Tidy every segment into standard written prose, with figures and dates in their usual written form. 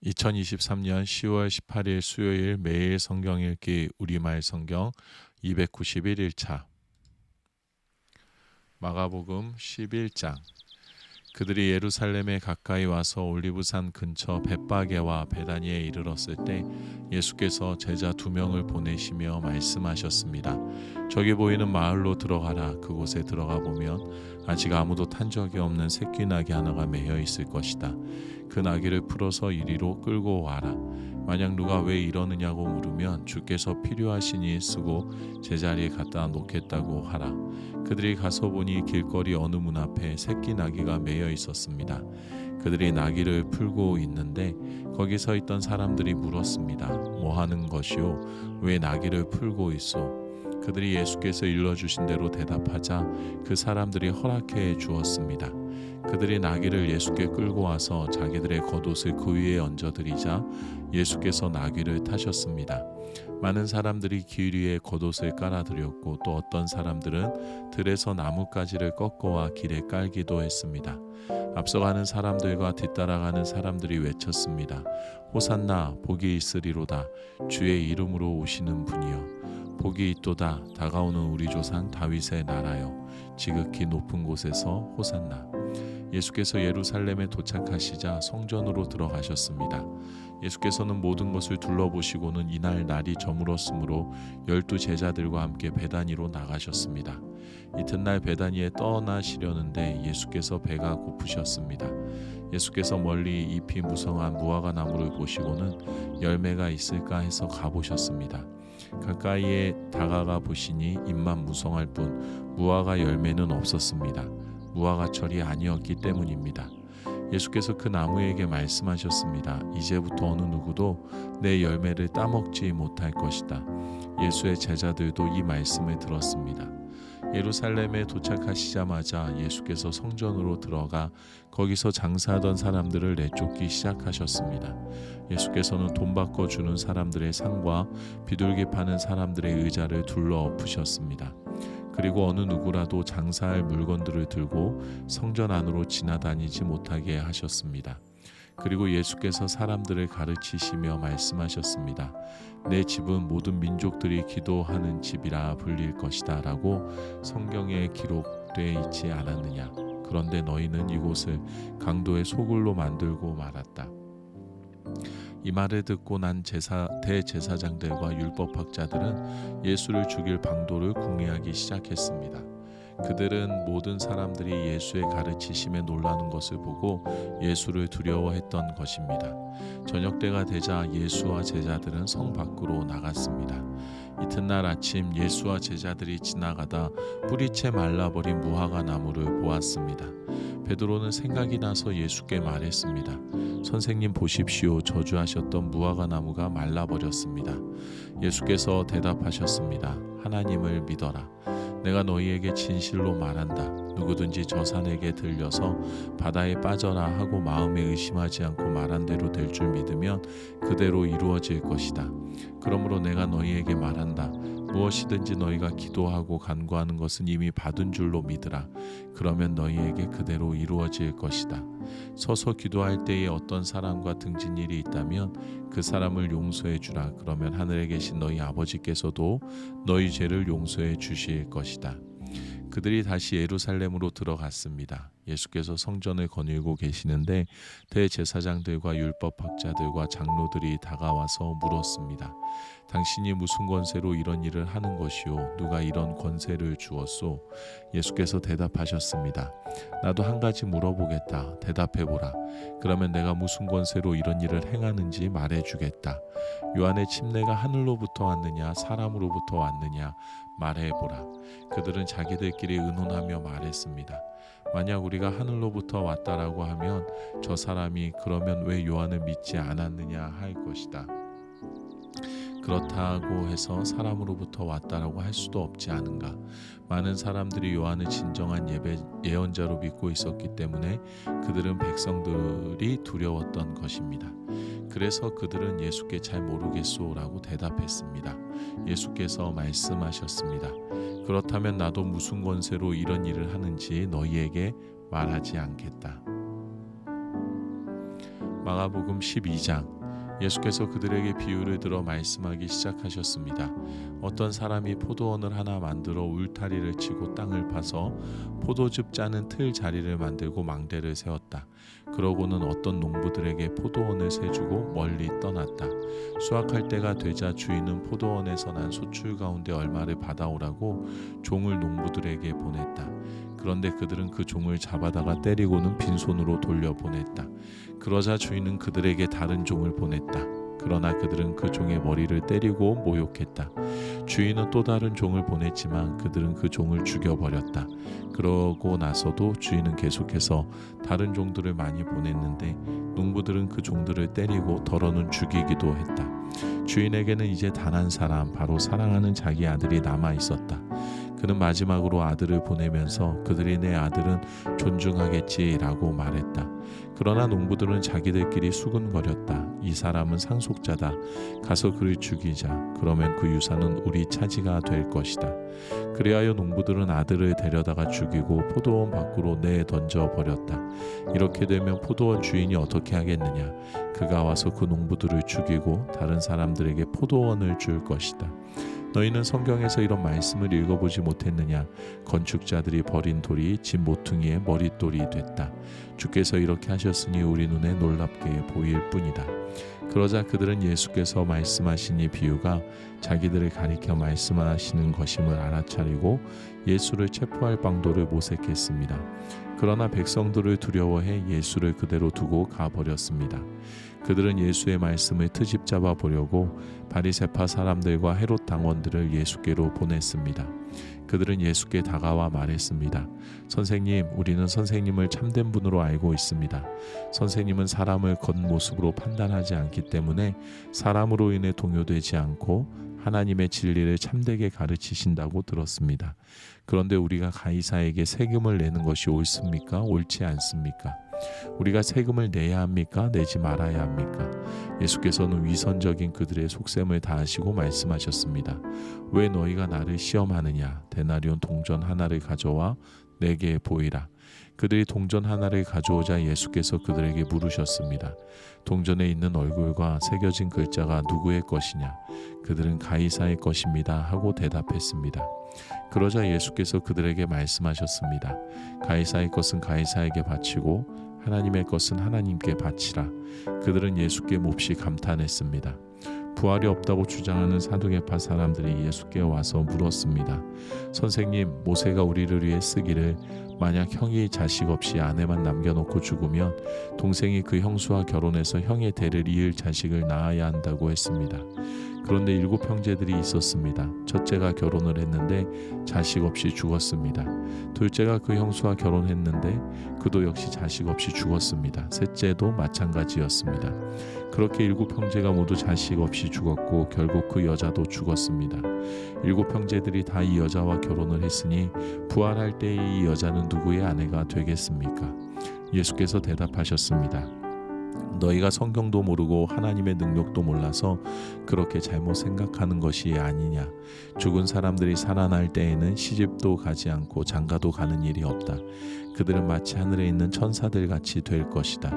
2023년 10월 18일 수요일 매일 성경 읽기 우리말 성경 291일차 마가복음 11장. 그들이 예루살렘에 가까이 와서 올리브산 근처 벳바게와 베다니에 이르렀을 때 예수께서 제자 2명을 보내시며 말씀하셨습니다. 저기 보이는 마을로 들어가라. 그곳에 들어가 보면 아직 아무도 탄 적이 없는 새끼 나귀 하나가 매여 있을 것이다. 그 나귀를 풀어서 이리로 끌고 와라. 만약 누가 왜 이러느냐고 물으면 주께서 필요하시니 쓰고 제자리에 갖다 놓겠다고 하라. 그들이 가서 보니 길거리 어느 문 앞에 새끼 나귀가 매여 있었습니다. 그들이 나귀를 풀고 있는데 거기 서 있던 사람들이 물었습니다. 뭐 하는 것이요? 왜 나귀를 풀고 있소? 그들이 예수께서 일러주신 대로 대답하자 그 사람들이 허락해 주었습니다. 그들이 나귀를 예수께 끌고 와서 자기들의 겉옷을 그 위에 얹어드리자 예수께서 나귀를 타셨습니다. 많은 사람들이 길 위에 겉옷을 깔아드렸고 또 어떤 사람들은 들에서 나뭇가지를 꺾어와 길에 깔기도 했습니다. 앞서가는 사람들과 뒤따라가는 사람들이 외쳤습니다. 호산나 복이 있으리로다. 주의 이름으로 오시는 분이여. 복이 있도다. 다가오는 우리 조상 다윗의 나라여. 지극히 높은 곳에서 호산나. 예수께서 예루살렘에 도착하시자 성전으로 들어가셨습니다. 예수께서는 모든 것을 둘러보시고는 이날 날이 저물었으므로 12 제자들과 함께 베다니로 나가셨습니다. 이튿날 베다니에 떠나시려는데 예수께서 배가 고프셨습니다. 예수께서 멀리 잎이 무성한 무화과 나무를 보시고는 열매가 있을까 해서 가보셨습니다. 가까이에 다가가 보시니 잎만 무성할 뿐 무화과 열매는 없었습니다. 무화과철이 아니었기 때문입니다. 예수께서 그 나무에게 말씀하셨습니다. 이제부터 어느 누구도 내 열매를 따먹지 못할 것이다. 예수의 제자들도 이 말씀을 들었습니다. 예루살렘에 도착하시자마자 예수께서 성전으로 들어가 거기서 장사하던 사람들을 내쫓기 시작하셨습니다. 예수께서는 돈 바꿔 주는 사람들의 상과 비둘기 파는 사람들의 의자를 둘러 엎으셨습니다. 그리고 어느 누구라도 장사할 물건들을 들고 성전 안으로 지나다니지 못하게 하셨습니다. 그리고 예수께서 사람들을 가르치시며 말씀하셨습니다. 내 집은 모든 민족들이 기도하는 집이라 불릴 것이다 라고 성경에 기록되어 있지 않았느냐. 그런데 너희는 이곳을 강도의 소굴로 만들고 말았다. 이 말을 듣고 난 대제사장들과 율법학자들은 예수를 죽일 방도를 궁리하기 시작했습니다. 그들은 모든 사람들이 예수의 가르치심에 놀라는 것을 보고 예수를 두려워했던 것입니다. 저녁때가 되자 예수와 제자들은 성 밖으로 나갔습니다. 이튿날 아침 예수와 제자들이 지나가다 뿌리채 말라버린 무화과 나무를 보았습니다. 베드로는 생각이 나서 예수께 말했습니다. 선생님 보십시오. 저주하셨던 무화과 나무가 말라버렸습니다. 예수께서 대답하셨습니다. 하나님을 믿어라. 내가 너희에게 진실로 말한다. 누구든지 저 산에게 들려서 바다에 빠져라 하고 마음에 의심하지 않고 말한 대로 될 줄 믿으면 그대로 이루어질 것이다. 그러므로 내가 너희에게 말한다. 무엇이든지 너희가 기도하고 간구하는 것은 이미 받은 줄로 믿으라. 그러면 너희에게 그대로 이루어질 것이다. 서서 기도할 때에 어떤 사람과 등진 일이 있다면 그 사람을 용서해 주라. 그러면 하늘에 계신 너희 아버지께서도 너희 죄를 용서해 주실 것이다. 그들이 다시 예루살렘으로 들어갔습니다. 예수께서 성전을 거닐고 계시는데 대제사장들과 율법학자들과 장로들이 다가와서 물었습니다. 당신이 무슨 권세로 이런 일을 하는 것이요? 누가 이런 권세를 주었소? 예수께서 대답하셨습니다. 나도 한 가지 물어보겠다. 대답해보라. 그러면 내가 무슨 권세로 이런 일을 행하는지 말해주겠다. 요한의 침례가 하늘로부터 왔느냐 사람으로부터 왔느냐 말해보라. 그들은 자기들끼리 의논하며 말했습니다. 만약 우리가 하늘로부터 왔다라고 하면 저 사람이 그러면 왜 요한을 믿지 않았느냐 할 것이다. 그렇다고 해서 사람으로부터 왔다라고 할 수도 없지 않은가. 많은 사람들이 요한을 진정한 예언자로 믿고 있었기 때문에 그들은 백성들이 두려웠던 것입니다. 그래서 그들은 예수께 잘 모르겠소라고 대답했습니다. 예수께서 말씀하셨습니다. 그렇다면 나도 무슨 권세로 이런 일을 하는지 너희에게 말하지 않겠다. 마가복음 12장 예수께서 그들에게 비유를 들어 말씀하기 시작하셨습니다. 어떤 사람이 포도원을 하나 만들어 울타리를 치고 땅을 파서 포도즙 짜는 틀 자리를 만들고 망대를 세웠다. 그러고는 어떤 농부들에게 포도원을 세주고 멀리 떠났다. 수확할 때가 되자 주인은 포도원에서 난 소출 가운데 얼마를 받아오라고 종을 농부들에게 보냈다. 그런데 그들은 그 종을 잡아다가 때리고는 빈손으로 돌려보냈다. 그러자 주인은 그들에게 다른 종을 보냈다. 그러나 그들은 그 종의 머리를 때리고 모욕했다. 주인은 또 다른 종을 보냈지만 그들은 그 종을 죽여버렸다. 그러고 나서도 주인은 계속해서 다른 종들을 많이 보냈는데 농부들은 그 종들을 때리고 더러는 죽이기도 했다. 주인에게는 이제 단 한 사람, 바로 사랑하는 자기 아들이 남아 있었다. 그는 마지막으로 아들을 보내면서 그들이 내 아들은 존중하겠지라고 말했다. 그러나 농부들은 자기들끼리 수군거렸다. 이 사람은 상속자다. 가서 그를 죽이자. 그러면 그 유산은 우리 차지가 될 것이다. 그리하여 농부들은 아들을 데려다가 죽이고 포도원 밖으로 내던져 버렸다. 이렇게 되면 포도원 주인이 어떻게 하겠느냐? 그가 와서 그 농부들을 죽이고 다른 사람들에게 포도원을 줄 것이다. 너희는 성경에서 이런 말씀을 읽어보지 못했느냐? 건축자들이 버린 돌이 집 모퉁이의 머릿돌이 됐다. 주께서 이렇게 하셨으니 우리 눈에 놀랍게 보일 뿐이다. 그러자 그들은 예수께서 말씀하신 이 비유가 자기들을 가리켜 말씀하시는 것임을 알아차리고 예수를 체포할 방도를 모색했습니다. 그러나 백성들을 두려워해 예수를 그대로 두고 가버렸습니다. 그들은 예수의 말씀을 트집 잡아 보려고 바리새파 사람들과 헤롯 당원들을 예수께로 보냈습니다. 그들은 예수께 다가와 말했습니다. 선생님, 우리는 선생님을 참된 분으로 알고 있습니다. 선생님은 사람을 겉모습으로 판단하지 않기 때문에 사람으로 인해 동요되지 않고 하나님의 진리를 참되게 가르치신다고 들었습니다. 그런데 우리가 가이사에게 세금을 내는 것이 옳습니까? 옳지 않습니까? 우리가 세금을 내야 합니까? 내지 말아야 합니까? 예수께서는 위선적인 그들의 속셈을 다하시고 말씀하셨습니다. 왜 너희가 나를 시험하느냐? 데나리온 동전 하나를 가져와 내게 보이라. 그들이 동전 하나를 가져오자 예수께서 그들에게 물으셨습니다. 동전에 있는 얼굴과 새겨진 글자가 누구의 것이냐? 그들은 가이사의 것입니다 하고 대답했습니다. 그러자 예수께서 그들에게 말씀하셨습니다. 가이사의 것은 가이사에게 바치고 하나님의 것은 하나님께 바치라. 그들은 예수께 몹시 감탄했습니다. 부활이 없다고 주장하는 사두개파 사람들이 예수께 와서 물었습니다. 선생님, 모세가 우리를 위해 쓰기를 만약 형이 자식 없이 아내만 남겨놓고 죽으면 동생이 그 형수와 결혼해서 형의 대를 이을 자식을 낳아야 한다고 했습니다. 그런데 7 형제들이 있었습니다. 첫째가 결혼을 했는데 자식 없이 죽었습니다. 둘째가 그 형수와 결혼했는데 그도 역시 자식 없이 죽었습니다. 셋째도 마찬가지였습니다. 그렇게 7 형제가 모두 자식 없이 죽었고 결국 그 여자도 죽었습니다. 7 형제들이 다 이 여자와 결혼을 했으니 부활할 때 이 여자는 누구의 아내가 되겠습니까? 예수께서 대답하셨습니다. 너희가 성경도 모르고 하나님의 능력도 몰라서 그렇게 잘못 생각하는 것이 아니냐. 죽은 사람들이 살아날 때에는 시집도 가지 않고 장가도 가는 일이 없다. 그들은 마치 하늘에 있는 천사들 같이 될 것이다.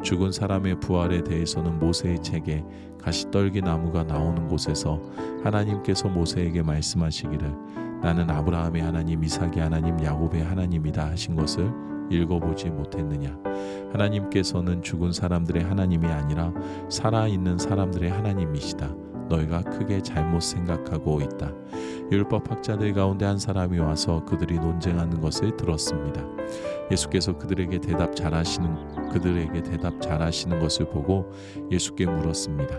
죽은 사람의 부활에 대해서는 모세의 책에 가시떨기 나무가 나오는 곳에서 하나님께서 모세에게 말씀하시기를 나는 아브라함의 하나님, 이삭의 하나님, 야곱의 하나님이다 하신 것을 읽어보지 못했느냐. 하나님께서는 죽은 사람들의 하나님이 아니라 살아있는 사람들의 하나님이시다. 너희가 크게 잘못 생각하고 있다. 율법학자들 가운데 한 사람이 와서 그들이 논쟁하는 것을 들었습니다. 예수께서 그들에게 대답 잘하시는 것을 보고 예수께 물었습니다.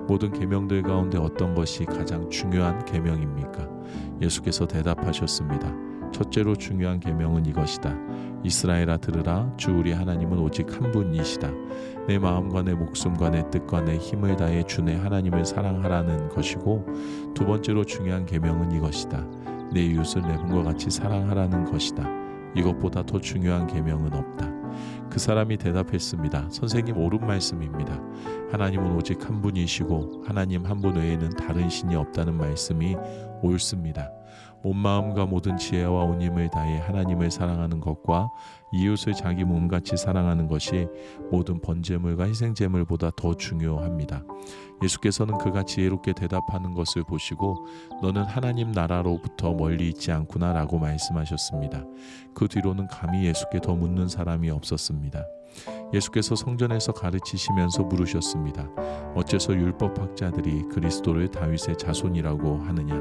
모든 계명들 가운데 어떤 것이 가장 중요한 계명입니까? 예수께서 대답하셨습니다. 첫째로 중요한 계명은 이것이다. 이스라엘아 들으라. 주 우리 하나님은 오직 한 분이시다. 내 마음과 내 목숨과 내 뜻과 내 힘을 다해 주 내 하나님을 사랑하라는 것이고, 두 번째로 중요한 계명은 이것이다. 내 이웃을 내 몸과 같이 사랑하라는 것이다. 이것보다 더 중요한 계명은 없다. 그 사람이 대답했습니다. 선생님, 옳은 말씀입니다. 하나님은 오직 한 분이시고 하나님 한 분 외에는 다른 신이 없다는 말씀이 옳습니다. 온 마음과 모든 지혜와 온 힘을 다해 하나님을 사랑하는 것과 이웃을 자기 몸같이 사랑하는 것이 모든 번제물과 희생제물보다 더 중요합니다. 예수께서는 그가 지혜롭게 대답하는 것을 보시고 너는 하나님 나라로부터 멀리 있지 않구나 라고 말씀하셨습니다. 그 뒤로는 감히 예수께 더 묻는 사람이 없었습니다. 예수께서 성전에서 가르치시면서 물으셨습니다. 어째서 율법학자들이 그리스도를 다윗의 자손이라고 하느냐?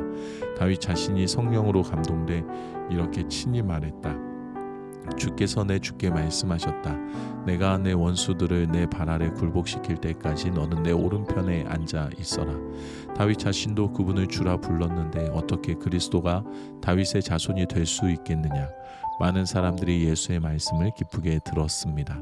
다윗 자신이 성령으로 감동돼 이렇게 친히 말했다. 주께서 내 주께 말씀하셨다. 내가 내 원수들을 내 발 아래 굴복시킬 때까지 너는 내 오른편에 앉아 있어라. 다윗 자신도 그분을 주라 불렀는데 어떻게 그리스도가 다윗의 자손이 될 수 있겠느냐? 많은 사람들이 예수의 말씀을 기쁘게 들었습니다.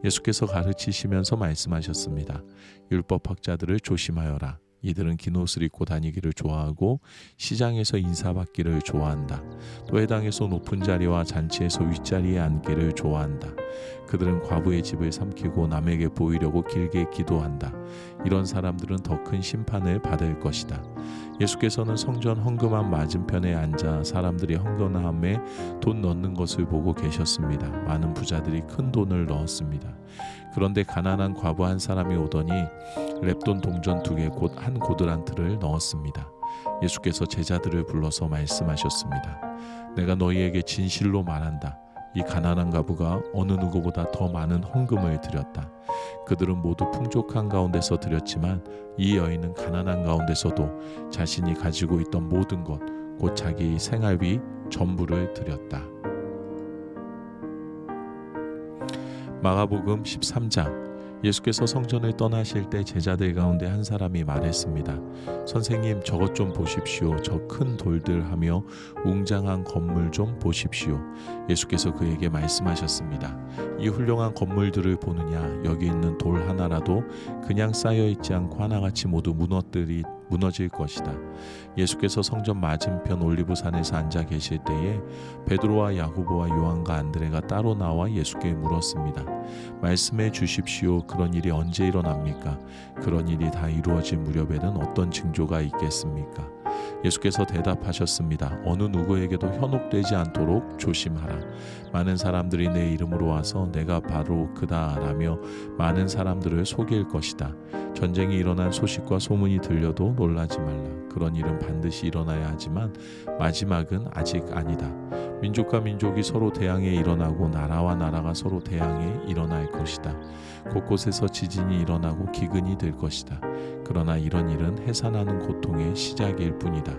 예수께서 가르치시면서 말씀하셨습니다. 율법학자들을 조심하여라. 이들은 긴 옷을 입고 다니기를 좋아하고 시장에서 인사받기를 좋아한다. 또 회당에서 높은 자리와 잔치에서 윗자리에 앉기를 좋아한다. 그들은 과부의 집을 삼키고 남에게 보이려고 길게 기도한다. 이런 사람들은 더 큰 심판을 받을 것이다. 예수께서는 성전 헌금함 맞은편에 앉아 사람들이 헌금함에 돈 넣는 것을 보고 계셨습니다. 많은 부자들이 큰 돈을 넣었습니다. 그런데 가난한 과부 한 사람이 오더니 렙돈 동전 2개 곧 한 고드란트를 넣었습니다. 예수께서 제자들을 불러서 말씀하셨습니다. 내가 너희에게 진실로 말한다. 이 가난한 과부가 어느 누구보다 더 많은 헌금을 드렸다. 그들은 모두 풍족한 가운데서 드렸지만 이 여인은 가난한 가운데서도 자신이 가지고 있던 모든 것, 곧 자기 생활비 전부를 드렸다. 마가복음 13장. 예수께서 성전을 떠나실 때 제자들 가운데 한 사람이 말했습니다. 선생님, 저것 좀 보십시오. 저 큰 돌들 하며 웅장한 건물 좀 보십시오. 예수께서 그에게 말씀하셨습니다. 이 훌륭한 건물들을 보느냐? 여기 있는 돌 하나라도 그냥 쌓여있지 않고 하나같이 모두 무너질 것이다. 예수께서 성전 맞은편 올리브산에서 앉아 계실 때에 베드로와 야고보와 요한과 안드레가 따로 나와 예수께 물었습니다. 말씀해 주십시오. 그런 일이 언제 일어납니까? 그런 일이 다 이루어진 무렵에는 어떤 징조가 있겠습니까? 예수께서 대답하셨습니다. 어느 누구에게도 현혹되지 않도록 조심하라. 많은 사람들이 내 이름으로 와서 내가 바로 그다라며 많은 사람들을 속일 것이다. 전쟁이 일어난 소식과 소문이 들려도 놀라지 말라. 그런 일은 반드시 일어나야 하지만 마지막은 아직 아니다. 민족과 민족이 서로 대항해 일어나고 나라와 나라가 서로 대항해 일어날 것이다. 곳곳에서 지진이 일어나고 기근이 될 것이다. 그러나 이런 일은 해산하는 고통의 시작일 뿐이다.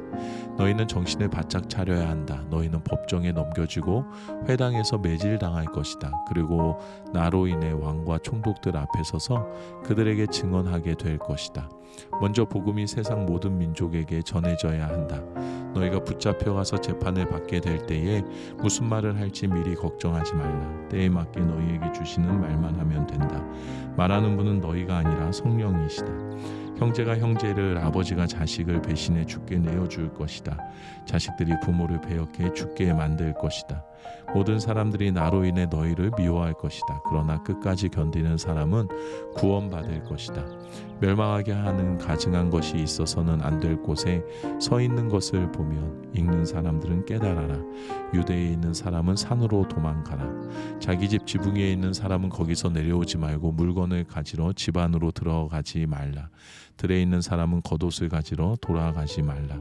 너희는 정신을 바짝 차려야 한다. 너희는 법정에 넘겨지고 회당에서 매질당할 것이다. 그리고 나로 인해 왕과 총독들 앞에 서서 그들에게 증언하게 될 것이다. 먼저 복음이 세상 모든 민족에게 전해져야 한다. 너희가 붙잡혀가서 재판을 받게 될 때에 무슨 말을 할지 미리 걱정하지 말라. 때에 맞게 너희에게 주시는 말만 하면 된다. 말하는 분은 너희가 아니라 성령이시다. 형제가 형제를, 아버지가 자식을 배신해 죽게 내어줄 것이다. 자식들이 부모를 배역해 죽게 만들 것이다. 모든 사람들이 나로 인해 너희를 미워할 것이다. 그러나 끝까지 견디는 사람은 구원받을 것이다. 멸망하게 하는 가증한 것이 있어서는 안 될 곳에 서 있는 것을 보면 읽는 사람들은 깨달아라. 유대에 있는 사람은 산으로 도망가라. 자기 집 지붕 위에 있는 사람은 거기서 내려오지 말고 물건을 가지러 집 안으로 들어가지 말라. 들에 있는 사람은 겉옷을 가지러 돌아가지 말라.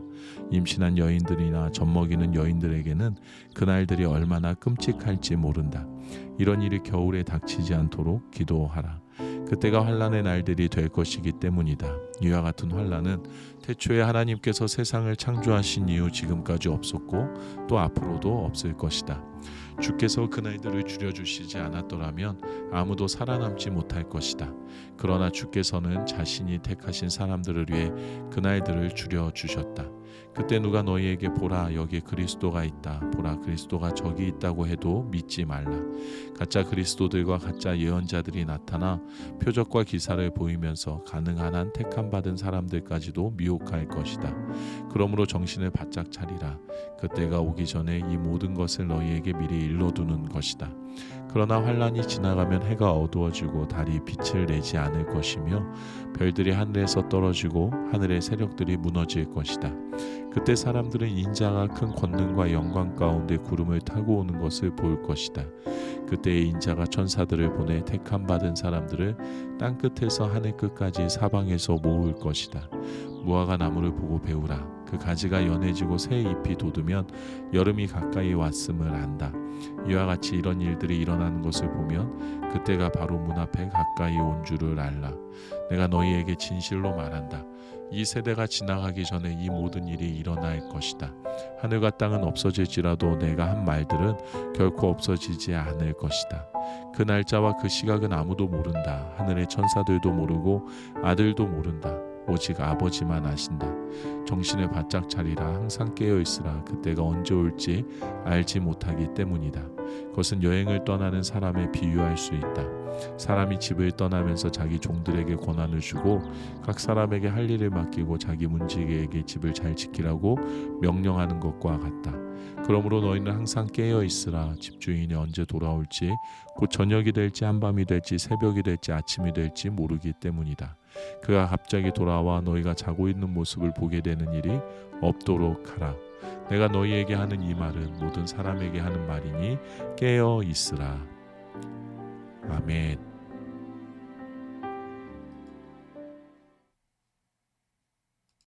임신한 여인들이나 젖먹이는 여인들에게는 그날들이 얼마나 끔찍할지 모른다. 이런 일이 겨울에 닥치지 않도록 기도하라. 그때가 환난의 날들이 될 것이기 때문이다. 이와 같은 환난은 태초에 하나님께서 세상을 창조하신 이후 지금까지 없었고 또 앞으로도 없을 것이다. 주께서 그날들을 줄여주시지 않았더라면 아무도 살아남지 못할 것이다. 그러나 주께서는 자신이 택하신 사람들을 위해 그날들을 줄여주셨다. 그때 누가 너희에게 보라 여기 그리스도가 있다, 보라 그리스도가 저기 있다고 해도 믿지 말라. 가짜 그리스도들과 가짜 예언자들이 나타나 표적과 기사를 보이면서 가능한 한 택함 받은 사람들까지도 미혹할 것이다. 그러므로 정신을 바짝 차리라. 그때가 오기 전에 이 모든 것을 너희에게 미리 일러두는 것이다. 그러나 환란이 지나가면 해가 어두워지고 달이 빛을 내지 않을 것이며 별들이 하늘에서 떨어지고 하늘의 세력들이 무너질 것이다. 그때 사람들은 인자가 큰 권능과 영광 가운데 구름을 타고 오는 것을 볼 것이다. 그때 인자가 천사들을 보내 택함 받은 사람들을 땅 끝에서 하늘 끝까지 사방에서 모을 것이다. 무화과 나무를 보고 배우라. 그 가지가 연해지고 새 잎이 돋으면 여름이 가까이 왔음을 안다. 이와 같이 이런 일들이 일어나는 것을 보면 그때가 바로 문 앞에 가까이 온 줄을 알라. 내가 너희에게 진실로 말한다. 이 세대가 지나가기 전에 이 모든 일이 일어날 것이다. 하늘과 땅은 없어질지라도 내가 한 말들은 결코 없어지지 않을 것이다. 그 날짜와 그 시각은 아무도 모른다. 하늘의 천사들도 모르고 아들도 모른다. 오직 아버지만 아신다. 정신을 바짝 차리라. 항상 깨어 있으라. 그때가 언제 올지 알지 못하기 때문이다. 그것은 여행을 떠나는 사람에 비유할 수 있다. 사람이 집을 떠나면서 자기 종들에게 권한을 주고 각 사람에게 할 일을 맡기고 자기 문지기에게 집을 잘 지키라고 명령하는 것과 같다. 그러므로 너희는 항상 깨어 있으라. 집주인이 언제 돌아올지, 곧 저녁이 될지 한밤이 될지 새벽이 될지 아침이 될지 모르기 때문이다. 그가 갑자기 돌아와 너희가 자고 있는 모습을 보게 되는 일이 없도록 하라. 내가 너희에게 하는 이 말은 모든 사람에게 하는 말이니 깨어 있으라. 아멘.